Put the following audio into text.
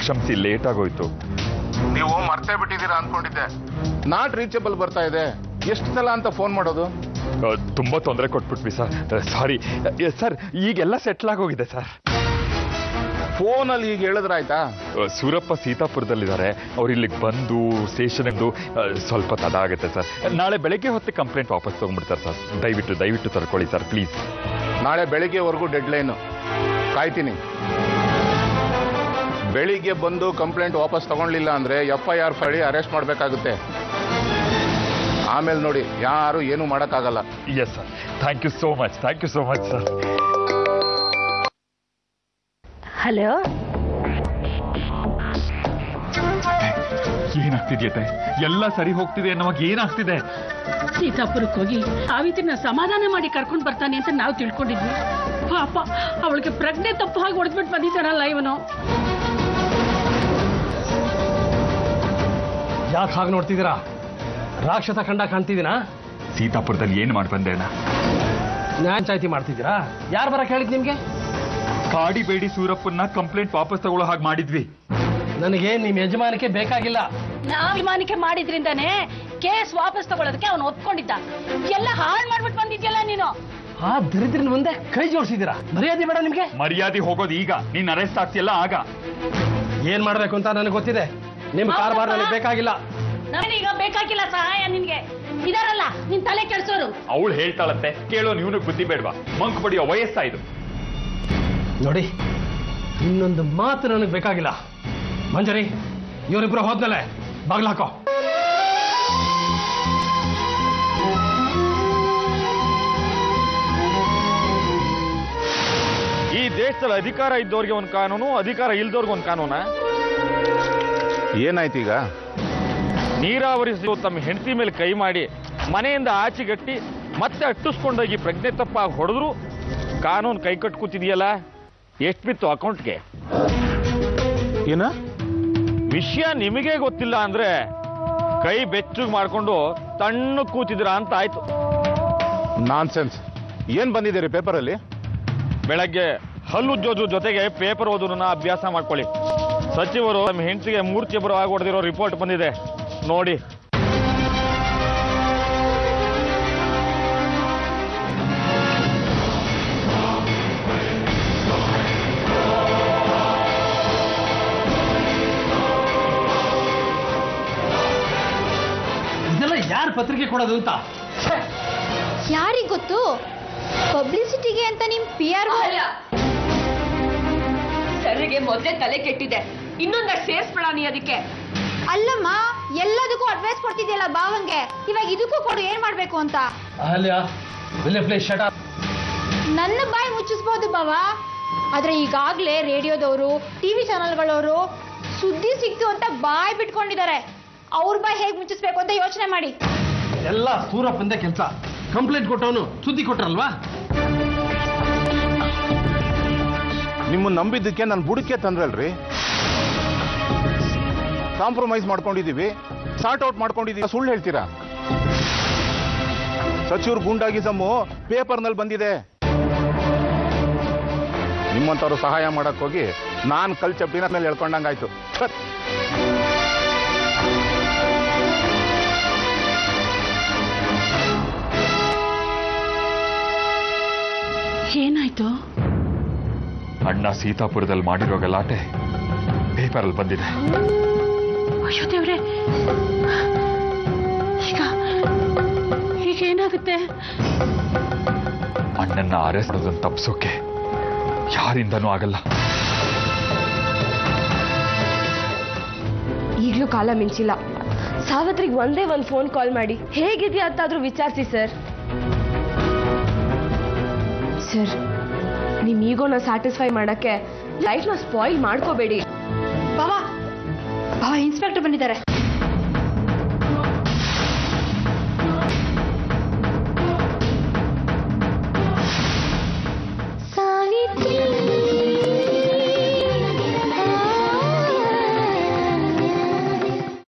ಕ್ಷಮಿಸಿ, ಲೇಟ್ ಆಗೋಯ್ತು. ನೀವು ಮರ್ತೇ ಬಿಟ್ಟಿದ್ದೀರಾ ಅನ್ಕೊಂಡಿದ್ದೆ. ನಾಟ್ ರೀಚಬಲ್ ಬರ್ತಾ ಇದೆ. ಎಷ್ಟು ಸಲ ಅಂತ ಫೋನ್ ಮಾಡೋದು? ತುಂಬಾ ತೊಂದರೆ ಕೊಟ್ಬಿಟ್ವಿ ಸರ್. Sorry sir. ಈಗೆಲ್ಲ ಸೆಟ್ಲ್ ಆಗೋಗಿದೆ ಸರ್. ಫೋನಲ್ಲಿ ಈಗ ಹೇಳಿದ್ರಾಯ್ತಾ? ಸೂರಪ್ಪ ಸೀತಾಪುರದಲ್ಲಿದ್ದಾರೆ. ಅವ್ರು ಇಲ್ಲಿಗೆ ಬಂದು ಸ್ಟೇಷನ್ದು ಸ್ವಲ್ಪ ತಡ ಆಗುತ್ತೆ ಸರ್. ನಾಳೆ ಬೆಳಗ್ಗೆ ಹೊತ್ತೆ ಕಂಪ್ಲೇಂಟ್ ವಾಪಸ್ ತಗೊಂಡ್ಬಿಡ್ತಾರೆ ಸರ್. ದಯವಿಟ್ಟು ತರ್ಕೊಳ್ಳಿ ಸರ್, ಪ್ಲೀಸ್. ನಾಳೆ ಬೆಳಿಗ್ಗೆವರೆಗೂ ಡೆಡ್ಲೈನು. ಕಾಯ್ತೀನಿ. ಬೆಳಿಗ್ಗೆ ಬಂದು ಕಂಪ್ಲೇಂಟ್ ವಾಪಸ್ ತಗೊಳ್ಳಿಲ್ಲ ಅಂದ್ರೆ FIR ಮಾಡಿ ಅರೆಸ್ಟ್ ಮಾಡಬೇಕಾಗುತ್ತೆ. ಆಮೇಲೆ ನೋಡಿ, ಯಾರು ಏನು ಮಾಡೋಕ್ಕಾಗಲ್ಲ. Yes sir. Thank you so much sir. Hello, ಏನಾಗ್ತಿದ್ಯತೆ? ಎಲ್ಲ ಸರಿ ಹೋಗ್ತಿದೆ ಅನ್ನೋವಾಗ ಏನಾಗ್ತಿದೆ? ಸೀತಾಪುರಕ್ಕೆ ಹೋಗಿ ಸಾವಿತ್ರಿನ ಸಮಾಧಾನ ಮಾಡಿ ಕರ್ಕೊಂಡು ಬರ್ತಾನೆ ಅಂತ ನಾವು ತಿಳ್ಕೊಂಡಿದ್ವಿ. ಪಾಪ, ಅವಳಿಗೆ ಪ್ರಜ್ಞೆ ತಪ್ಪು ಹಾಗೆ ಹೊಡೆದ್ಬಿಟ್ಟು ಬಂದಿದ್ದಾನಲ್ಲ ಇವನು. ಯಾಕೆ ಹಾಗೆ ನೋಡ್ತಿದ್ದೀರಾ? ರಾಕ್ಷಸ ಕಂಡ ಕಾಣ್ತಿದ್ದೀನಾ? ಸೀತಾಪುರದಲ್ಲಿ ಏನು ಮಾಡಿ ಬಂದೆ ಅಣ್ಣ? ನ್ಯಾಯ ಮಾಡ್ತಿದ್ದೀರಾ? ಯಾರು ಬರಕ್ಕೆ ಹೇಳಿದ್ ನಿಮ್ಗೆ? ಕಾಡಿಬೇಡಿ ಸೂರಪ್ಪನ್ನ ಕಂಪ್ಲೇಂಟ್ ವಾಪಸ್ ತಗೊಳ್ಳೋ ಹಾಗೆ ಮಾಡಿದ್ವಿ. ನನಗೆ ನಿಮ್ ಯಜಮಾನಿಕೆ ಬೇಕಾಗಿಲ್ಲ. ನಾವು ಯಜಮಾನಿಕೆ ಮಾಡಿದ್ರಿಂದಾನೇ ಕೇಸ್ ವಾಪಸ್ ತಗೊಳ್ಳೋದಕ್ಕೆ ಅವನು ಒಪ್ಕೊಂಡಿದ್ದ. ಎಲ್ಲ ಹಾಳು ಮಾಡ್ಬಿಟ್ಟು ಬಂದಿದ್ಯಲ್ಲ ನೀನು. ಆ ದರಿದ್ರನ ಮುಂದೆ ಕೈ ಜೋಡಿಸಿದ್ದೀರಾ? ಮರ್ಯಾದೆ ಬೇಡ ನಿಮ್ಗೆ? ಮರ್ಯಾದೆ ಹೋಗೋದು ಈಗ. ನೀನ್ ಅರೆಸ್ಟ್ ಆಗ್ತಿಯಲ್ಲ ಆಗ. ಏನ್ ಮಾಡ್ಬೇಕು ಅಂತ ನನಗೆ ಗೊತ್ತಿದೆ. ನಿಮ್ ಕಾರ್ಬಾರ್ ನನಗೆ ಬೇಕಾಗಿಲ್ಲ. ನನಗೀಗ ಬೇಕಾಗಿಲ್ಲ ಸಹಾಯ ನಿನ್ಗೆ. ಇದಾರಲ್ಲ ನಿನ್ ತಲೆ ಕೆಡ್ಸೋರು. ಅವಳು ಹೇಳ್ತಾಳಂತೆ, ಕೇಳೋ ನೀನು ಬುದ್ಧಿ ಬೇಡ್ವಾ? ಮಂಕ್ ಬಡಿಯೋ ವಯಸ್ಸಾಯ್ತು. ನೋಡಿ, ಇನ್ನೊಂದು ಮಾತು ನನಗೆ ಬೇಕಾಗಿಲ್ಲ. ಮಂಜರಿ, ಇವರಿಬ್ರು ಹೋದ್ಮೇಲೆ ಬಾಗ್ಲ ಹಾಕೋ. ಈ ದೇಶದಲ್ಲಿ ಅಧಿಕಾರ ಇದ್ದವ್ರಿಗೆ ಒಂದು ಕಾನೂನು, ಅಧಿಕಾರ ಇಲ್ದವ್ರಿಗೆ ಒಂದು ಕಾನೂನ. ಏನಾಯ್ತು ಈಗ? ನೀರಾವರಿ ತಮ್ಮ ಹೆಂಡತಿ ಮೇಲೆ ಕೈ ಮಾಡಿ ಮನೆಯಿಂದ ಆಚೆಗಟ್ಟಿ ಮತ್ತೆ ಅಟ್ಟಿಸ್ಕೊಂಡೋಗಿ ಪ್ರಜ್ಞೆ ತಪ್ಪಾಗಿ ಹೊಡೆದ್ರು ಕಾನೂನು ಕೈ ಕಟ್ಟು ಕೂತಿದೆಯಲ್ಲ. ಎಷ್ಟು ಬಿತ್ತು ಅಕೌಂಟ್ಗೆ? ಏನ ವಿಷಯ ನಿಮಗೆ ಗೊತ್ತಿಲ್ಲ ಅಂದ್ರೆ ಕೈ ಬೆಚ್ಚಗೆ ಮಾಡ್ಕೊಂಡು ತಣ್ಣು ಕೂತಿದ್ರ ಅಂತ ಆಯ್ತು. ನಾನ್ಸೆನ್ಸ್. ಏನ್ ಬಂದಿದ್ದೀರಿ ಪೇಪರಲ್ಲಿ? ಬೆಳಗ್ಗೆ ಹಲ್ಲುಜ್ಜೋದ್ರ ಜೊತೆಗೆ ಪೇಪರ್ ಓದೋದನ್ನ ಅಭ್ಯಾಸ ಮಾಡ್ಕೊಳ್ಳಿ. ಸಚಿವರು ನಮ್ಮ ಹೆಂಡತಿಗೆ ಮೂರ್ಛೆ ಬರೋ ಆಗಿ ಹೊಡೆದಿರೋ ರಿಪೋರ್ಟ್ ಬಂದಿದೆ, ನೋಡಿ. ಇದೆಲ್ಲ ಯಾರು ಪತ್ರಿಕೆ ಕೊಡೋದು ಅಂತ ಯಾರಿಗ್ ಗೊತ್ತು? ಪಬ್ಲಿಸಿಟಿಗೆ ಅಂತ ನಿಮ್ PR ಸರ್ರಿಗೆ ಮೊದಲೇ ತಲೆ ಕೆಟ್ಟಿದೆ, ಇನ್ನೊಂದಷ್ಟು ಸೇರಿಸ್ಬೇಡ ನೀ ಅದಕ್ಕೆ. ಅಲ್ಲಮ್ಮ, ಎಲ್ಲದಕ್ಕೂ ಅಡ್ವೈಸ್ ಕೊಡ್ತಿದ್ಯಲ್ಲ ಬಾವಂಗೆ, ಇವಾಗ ಇದಕ್ಕೂ ಕೊಡು ಏನ್ ಮಾಡ್ಬೇಕು ಅಂತ. ನನ್ನ ಬಾಯಿ ಮುಚ್ಚಿಸ್ಬೋದು ಬಾವ, ಆದ್ರೆ ಈಗಾಗ್ಲೇ ರೇಡಿಯೋದವರು, TV ಚಾನಲ್ಗಳವರು ಸುದ್ದಿ ಸಿಕ್ತು ಅಂತ ಬಾಯಿ ಬಿಟ್ಕೊಂಡಿದ್ದಾರೆ. ಅವ್ರ ಬಾಯಿ ಹೇಗ್ ಮುಚ್ಚಿಸ್ಬೇಕು ಅಂತ ಯೋಚನೆ ಮಾಡಿ. ಎಲ್ಲ ಸೂರಪ್ಪಂದೇ ಕೆಲಸ. ಕಂಪ್ಲೇಂಟ್ ಕೊಟ್ಟವನು ಸುದ್ದಿ ಕೊಟ್ರಲ್ವಾ? ನಿಮ್ಮ ನಂಬಿದ್ದಕ್ಕೆ ನಾನು ಬುಡಕ್ಕೆ ತಂದ್ರಲ್ರಿ. ಕಾಂಪ್ರಮೈಸ್ ಮಾಡ್ಕೊಂಡಿದೀವಿ, ಸಾರ್ಟ್ ಔಟ್ ಮಾಡ್ಕೊಂಡಿದೀವಿ. ಸುಳ್ಳು ಹೇಳ್ತೀರಾ? ಸಚಿವರು ಗುಂಡಾಗಿಸಮ್ಮು ಪೇಪರ್ನಲ್ಲಿ ಬಂದಿದೆ. ನಿಮ್ಮಂತವ್ರು ಸಹಾಯ ಮಾಡಕ್ ಹೋಗಿ ನಾನು ಕಲ್ ಚಪ್ಪಿನ ಮೇಲೆ ಹೇಳ್ಕೊಂಡಂಗಾಯ್ತು. ಏನಾಯ್ತು? ಅಣ್ಣ ಸೀತಾಪುರದಲ್ಲಿ ಮಾಡಿರೋ ಗಲಾಟೆ ಪೇಪರಲ್ಲಿ ಬಂದಿದೆ. ಅಯ್ಯೋ ದೇವ್ರೆ, ಈಗ ಏನಾಗುತ್ತೆ? ಅಣ್ಣನ್ನ ಅರೆಸ್ಟ್ ಮಾಡೋದನ್ನು ತಪ್ಪಿಸೋಕೆ ಯಾರಿಂದನೂ ಆಗಲ್ಲ. ಈಗಲೂ ಕಾಲ ಮಿಂಚಿಲ್ಲ. ಸಾವತ್ರಿಗೆ ಒಂದೇ ಒಂದು ಫೋನ್ ಕಾಲ್ ಮಾಡಿ ಹೇಗಿದೆಯಾ ಅಂತಾದ್ರೂ ವಿಚಾರಿಸಿ ಸರ್. ಸರ್, ನಿಮ್ ಈಗೋನ ಸ್ಯಾಟಿಸ್ಫೈ ಮಾಡಕ್ಕೆ ಲೈಫ್ನ ಸ್ಪಾಯಿಲ್ ಮಾಡ್ಕೋಬೇಡಿ. ಬಾವಾ, ಇನ್ಸ್ಪೆಕ್ಟರ್ ಬಂದಿದ್ದಾರೆ.